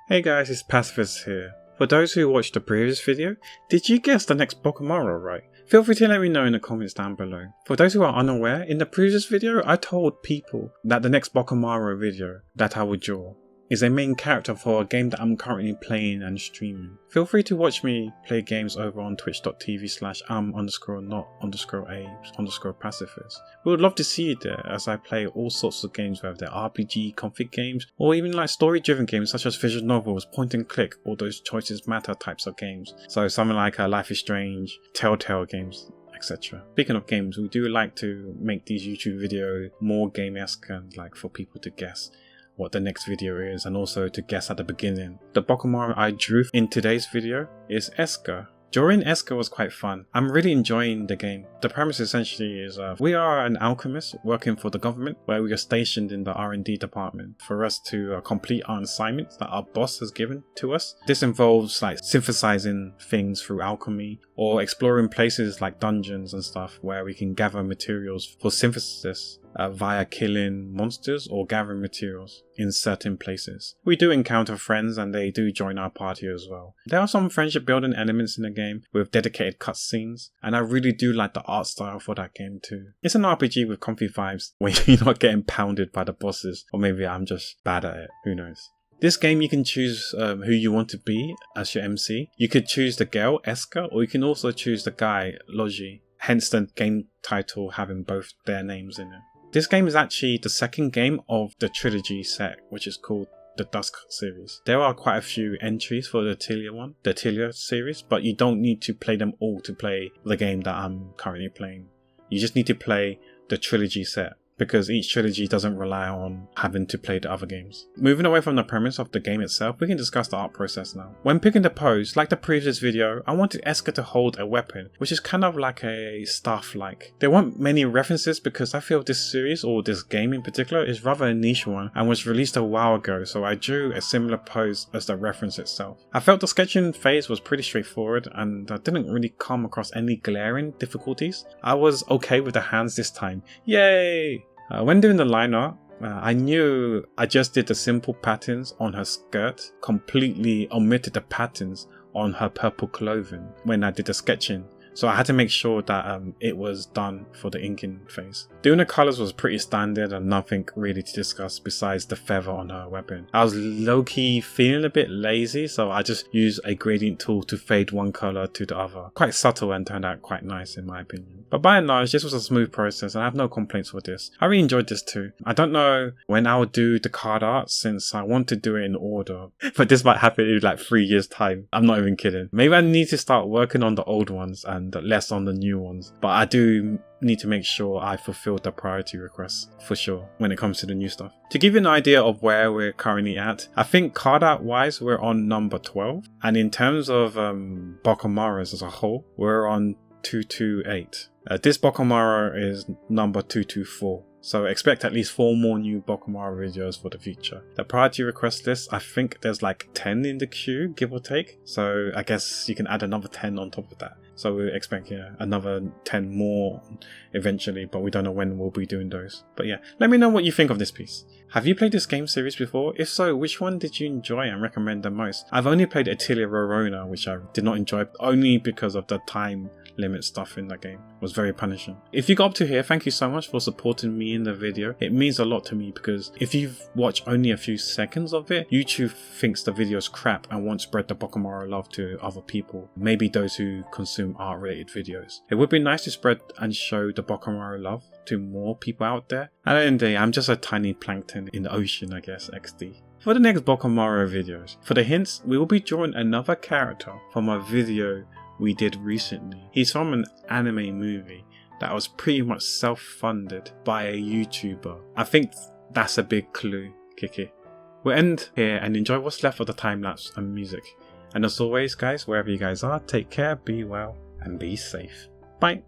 Hey guys, it's Pacifist here. For those who watched the previous video, did you guess the next Bokumaro right? Feel free to let me know in the comments down below. For those who are unaware, in the previous video I told people that the next Bokumaro video that I would draw is a main character for a game that I'm currently playing and streaming. Feel free to watch me play games over on twitch.tv/am_not_apes_pacifist. We would love to see you there as I play all sorts of games, whether they're RPG, config games, or even like story driven games such as visual novels, point and click, all those choices matter types of games. So something like Life is Strange, Telltale games, etc. Speaking of games, we do like to make these YouTube videos more game-esque and like for people to guess what the next video is, and also to guess at the beginning. The Bokumaro I drew in today's video is Escha. Drawing Escha was quite fun. I'm really enjoying the game. The premise essentially is we are an alchemist working for the government, where we are stationed in the R&D department for us to complete our assignments that our boss has given to us. This involves like synthesizing things through alchemy, or exploring places like dungeons and stuff where we can gather materials for synthesis via killing monsters or gathering materials in certain places. We do encounter friends and they do join our party as well. There are some friendship building elements in the game with dedicated cutscenes, and I really do like the art style for that game too. It's an RPG with comfy vibes when you're not getting pounded by the bosses, or maybe I'm just bad at it, who knows. This game you can choose who you want to be as your MC. You could choose the girl, Escha, or you can also choose the guy, Logy, hence the game title having both their names in it. This game is actually the second game of the trilogy set, which is called the Dusk series. There are quite a few entries for the Atelier series, but you don't need to play them all to play the game that I'm currently playing. You just need to play the trilogy set, because each trilogy doesn't rely on having to play the other games. Moving away from the premise of the game itself, we can discuss the art process now. When picking the pose, like the previous video, I wanted Escha to hold a weapon, which is kind of like a staff-like. There weren't many references because I feel this series, or this game in particular, is rather a niche one and was released a while ago, so I drew a similar pose as the reference itself. I felt the sketching phase was pretty straightforward and I didn't really come across any glaring difficulties. I was okay with the hands this time. Yay! When doing the line art, I knew I just did the simple patterns on her skirt, completely omitted the patterns on her purple clothing when I did the sketching. So I had to make sure that it was done for the inking phase. Doing the colours was pretty standard and nothing really to discuss besides the feather on her weapon. I was low-key feeling a bit lazy, so I just used a gradient tool to fade one colour to the other. Quite subtle and turned out quite nice in my opinion. But by and large, this was a smooth process and I have no complaints with this. I really enjoyed this too. I don't know when I will do the card art since I want to do it in order, but this might happen in like 3 years time. I'm not even kidding. Maybe I need to start working on the old ones and less on the new ones, but I do need to make sure I fulfill the priority requests for sure when it comes to the new stuff. To give you an idea of where we're currently at, I think card art wise we're on number 12, and in terms of Bokumaros as a whole, we're on 228. This Bokumaro is number 224. So expect at least 4 more new Bokumaro videos for the future. The priority request list, I think there's like 10 in the queue, give or take. So I guess you can add another 10 on top of that. So we expect another 10 more eventually, but we don't know when we'll be doing those. But yeah, let me know what you think of this piece. Have you played this game series before? If so, which one did you enjoy and recommend the most? I've only played Atelier Escha, which I did not enjoy only because of the time limit stuff in that game. It was very punishing. If you got up to here, thank you so much for supporting me in the video. It means a lot to me because if you've watched only a few seconds of it, YouTube thinks the video is crap and won't spread the Bokumaro love to other people, maybe those who consume art related videos. It would be nice to spread and show the Bokumaro love to more people out there. At the end of the day, I'm just a tiny plankton in the ocean, I guess, XD. For the next Bokumaro videos, for the hints, we will be drawing another character from a video we did recently. He's from an anime movie that was pretty much self-funded by a YouTuber. I think that's a big clue, Kiki. We'll end here and enjoy what's left of the time-lapse and music. And as always guys, wherever you guys are, take care, be well and be safe. Bye!